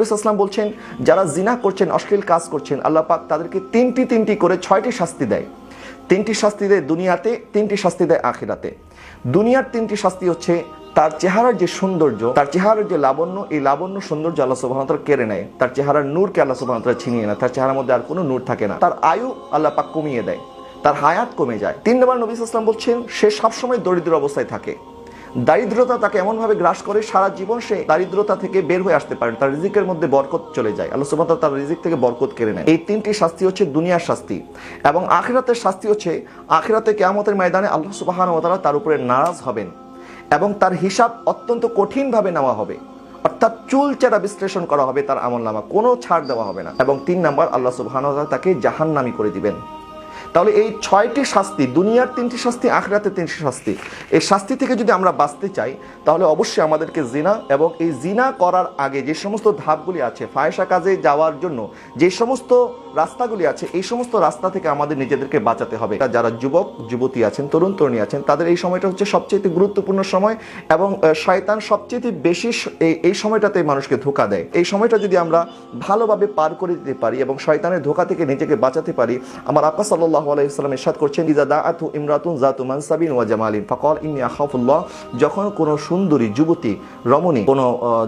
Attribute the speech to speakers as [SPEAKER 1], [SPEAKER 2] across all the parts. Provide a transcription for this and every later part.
[SPEAKER 1] ইসলাম বলছেন যারা জিনা করছেন, অশ্লীল কাজ করছেন, আল্লাহ পাক তাদেরকে তিনটি করে 6টি শাস্তি দেয়। 3টি শাস্তি দেয় দুনিয়াতে, 3টি শাস্তি দেয় আখিরাতে। দুনিয়ার 3টি শাস্তি হচ্ছে তার চেহারার যে সৌন্দর্য, তার চেহারার যে লাবণ্য, এই লাবণ্য সৌন্দর্য আল্লাহ সুবহানাহু ওয়া তাআলা কেড়ে নেয়। তার চেহারার নূরকে আল্লাহ সুবহানাহু ওয়া তাআলা ছিনিয়ে নেয়। তার চেহারার মধ্যে আর কোনো নূর থাকে না। তার আয়ু আল্লাহ পাক কমিয়ে দেয়, তার হায়াত কমে যায়। 3 নম্বর নবী সাল্লাল্লাহু আলাইহি ওয়াসাল্লাম বলছেন সে সবসময় দরিদ্র অবস্থায় থাকে। দারিদ্রতা তাকে এমনভাবে গ্রাস করে সারা জীবন সে দারিদ্রতা থেকে বের হয়ে আসতে পারে, তার রিজিকের মধ্যে বরকত চলে যায়, আল্লাহ সুবহানাহু ওয়া তাআলা তার রিজিক থেকে বরকত কেড়ে নেয়। এই 3টি শাস্তি হচ্ছে দুনিয়ার শাস্তি। এবং আখিরাতের শাস্তি হচ্ছে আখিরাতে কিয়ামতের ময়দানে আল্লাহ সুবহানাহু ওয়া তাআলা তার উপরে নারাজ হবেন এবং তার হিসাব অত্যন্ত কঠিনভাবে নেওয়া হবে, অর্থাৎ চুলচেরা বিশ্লেষণ করা হবে তার আমলনামা, কোনো ছাড় দেওয়া হবে না। এবং 3 নম্বর আল্লাহ সুবহানাহু ওয়া তাআলা তাকে জাহান্নামী করে দিবেন। তাহলে এই 6টি শাস্তি, দুনিয়ার 3টি শাস্তি, আখিরাতের 3টি শাস্তি, এই শাস্তি থেকে যদি আমরা বাঁচতে চাই তাহলে অবশ্যই আমাদেরকে জিনা এবং এই জিনা করার আগে যে সমস্ত ধাপগুলি আছে, ফাহিশা কাজে যাওয়ার জন্য যে সমস্ত রাস্তাগুলি আছে, এই সমস্ত রাস্তা থেকে আমাদের নিজেদেরকে বাঁচাতে হবে। যারা যুবক যুবতী আছেন, তরুণ তরুণী আছেন, তাদের এই সময়টা হচ্ছে সবচেয়ে গুরুত্বপূর্ণ সময় এবং শয়তান সবচেয়ে বেশি এই সময়টাতে মানুষকে ধোঁকা দেয়। এই সময়টা যদি আমরা ভালোভাবে পার করে দিতে পারি এবং শয়তানের ধোঁকা থেকে নিজেকে বাঁচাতে পারি, আমার আকা সাল্লাল্লাহু আলাইহি ওয়াসাল্লাম ইরশাদ করছেন, ইজা দাআতু ইমরাতুন যাতু মানসাবিন ওয়া জামালিন ফাকাল ইন্নী আখাফুল্লাহ, যখন কোনো সুন্দরী যুবতী রমণী কোনো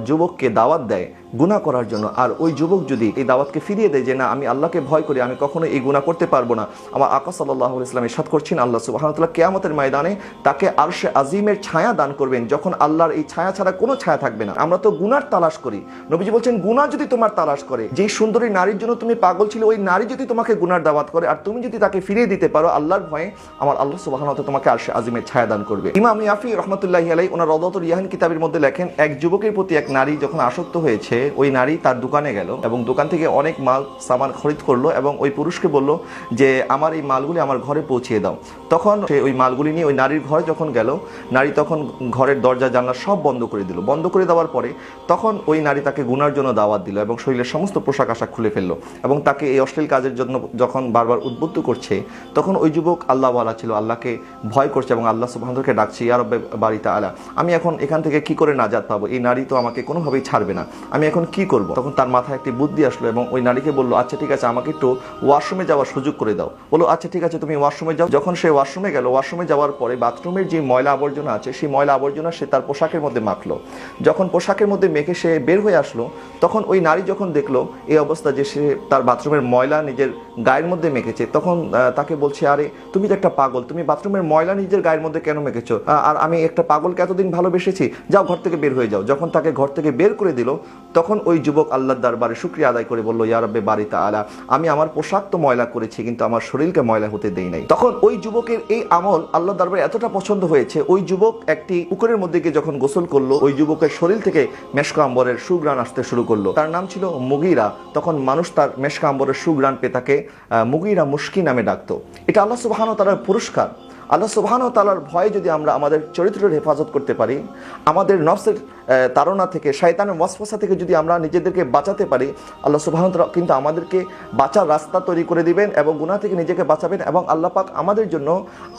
[SPEAKER 1] যুবককে দাওয়াত দেয় গুনাহ করার জন্য, আর ওই যুবক যদি এই দাওয়াতকে ফিরিয়ে দেয় যে না আমি আল্লাহকে ভয় করি, আমি কখনো এই গুনাহ করতে পারবো না, আমার আকা সাল্লাল্লাহু আলাইহি ওয়াসাল্লাম ইরশাদ করছেন আল্লাহ সুবহানাহু ওয়া তাআলা কিয়ামতের ময়দানে তাকে আরশে আজিমের ছায়া দান করবেন, যখন আল্লাহর এই ছায়া ছাড়া কোনো ছায়া থাকবে না। আমরা তো গুনার তালাশ করি, নবীজি বলছেন গুনাহ যদি তোমার তালাশ করে, যেই সুন্দরী নারীর জন্য তুমি পাগল ছিলে, ওই নারী যদি তোমাকে গুনার দাওয়াত করে আর তুমি যদি তাকে ফিরিয়ে দিতে পারো আল্লাহর ভয়ে, আমার আল্লাহ সুবহানাহু ওয়া তাআলা তোমাকে আরশে আজিমের ছায়া দান করবে। ইমাম ইয়াফি রাহমাতুল্লাহি আলাইহি ওনার রাওদাতুল ইয়াহিন কিতাবের মধ্যে লেখেন, এক যুবকের প্রতি এক নারী যখন আসক্ত হয়েছে, ওই নারী তার দোকানে গেল এবং দোকান থেকে অনেক মাল সামান খরিদ করলো এবং ওই পুরুষকে বলল যে আমার এই মালগুলি আমার ঘরে পৌঁছিয়ে দাও। তখন সে ওই মালগুলি নিয়ে ওই নারীর ঘরে যখন গেল, নারী তখন ঘরের দরজা জানলা সব বন্ধ করে দিল। বন্ধ করে দেওয়ার পরে তখন ওই নারী তাকে গুনার জন্য দাওয়াত দিল এবং শরীরের সমস্ত পোশাক আশাক খুলে ফেললো এবং তাকে এই অশ্লীল কাজের জন্য যখন বারবার উদ্বুদ্ধ করছে, তখন ওই যুবক আল্লাহওয়ালা ছিল, আল্লাহকে ভয় করছে এবং আল্লাহ সুবহানাহু ওয়া তাআলাকে ডাকছে, ইয়া রব্বে বারি তাআলা, আমি এখন এখান থেকে কি করে নাজাত পাবো? এই নারী তো আমাকে কোনোভাবেই ছাড়বে না, আমি এখন কি করব? তখন তার মাথায় একটি বুদ্ধি আসলো এবং ওই নারীকে বললো, আচ্ছা ঠিক আছে, আমাকে একটু ওয়াশরুমে যাওয়ার সুযোগ করে দাও। বলো আচ্ছা ঠিক আছে, তুমি ওয়াশরুমে যাও। যখন সে ওয়াশরুমে গেল, ওয়াশরুমে যাওয়ার পরে বাথরুমের যে ময়লা আবর্জনা আছে, সেই ময়লা আবর্জনা সে তার পোশাকের মধ্যে মাখলো। যখন পোশাকের মধ্যে মেখে সে বের হয়ে আসলো, তখন ওই নারী যখন দেখলো এই অবস্থা যে সে তার বাথরুমের ময়লা নিজের গায়ের মধ্যে মেখেছে, তখন তাকে বলছে, আরে তুমি তো একটা পাগল, তুমি বাথরুমের ময়লা নিজের গায়ের মধ্যে কেন মেখেছো? আর আমি একটা পাগলকে এতদিন ভালোবেসেছি, যাও ঘর থেকে বের হয়ে যাও। যখন তাকে ঘর থেকে বের করে দিল, তখন ওই যুবক আল্লাহর দরবারে শুকরিয়া আদায় করে বলল, ইয়া রব্বে বারি তাআলা, আমি আমার পোশাক তো ময়লা করেছি কিন্তু আমার শরীরকে ময়লা হতে দেই নাই। তখন ওই যুবকের এই আমল আল্লাহর দরবারে এতটা পছন্দ হয়েছে, ওই যুবক একটি পুকুরের মধ্যে গিয়ে যখন গোসল করলো, ওই যুবকের শরীর থেকে মেশকা আম্বরের সুঘ্রাণ আসতে শুরু করলো। তার নাম ছিল মুগীরা। তখন মানুষ তার মেশকা আম্বরের সুঘ্রাণ পেয়ে তাকে মুগীরা মুশকি নামে ডাকতো। এটা আল্লাহ সুবহানাহু ওয়া তাআলার পুরস্কার। আল্লাহ সুবহানাহু ওয়া তাআলার ভয়ে যদি আমরা আমাদের চরিত্রের হেফাজত করতে পারি, আমাদের নফসের তাড়না থেকে, শয়তানের ওয়াসওয়াসা থেকে যদি আমরা নিজেদেরকে বাঁচাতে পারি, আল্লাহ সুবহানাহু ওয়া তাআলা কিন্তু আমাদেরকে বাঁচার রাস্তা তৈরি করে দিবেন এবং গুনাহ থেকে নিজেকে বাঁচাবেন। এবং আল্লাহ পাক আমাদের জন্য,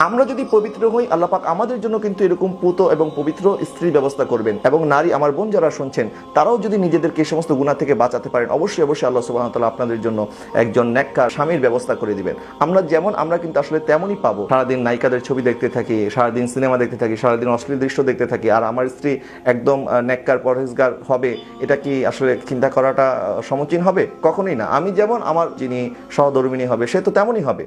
[SPEAKER 1] আমরা যদি পবিত্র হই, আল্লাহ পাক আমাদের জন্য কিন্তু এরকম পুত এবং পবিত্র স্ত্রীর ব্যবস্থা করবেন। এবং নারী, আমার বোন যারা শুনছেন, তারাও যদি নিজেদেরকে এই সমস্ত গুনাহ থেকে বাঁচাতে পারেন, অবশ্যই অবশ্যই আল্লাহ সুবহানাহু ওয়া তাআলা আপনাদের জন্য একজন নেককার স্বামীর ব্যবস্থা করে দিবেন। আমরা যেমন, আমরা কিন্তু আসলে তেমনই পাবো। সারাদিন নায়িকাদের ছবি দেখতে থাকি, সারাদিন সিনেমা দেখতে থাকি, সারাদিন অশ্লীল দৃশ্য দেখতে থাকি, আর আমার স্ত্রী একদম নেককার পরহেজগার হবে, এটা কি আসলে চিন্তা করাটা সমীচীন হবে? কখনোই না। আমি যেমন, আমার যিনি সহধর্মিণী হবে সে তো তেমনই হবে।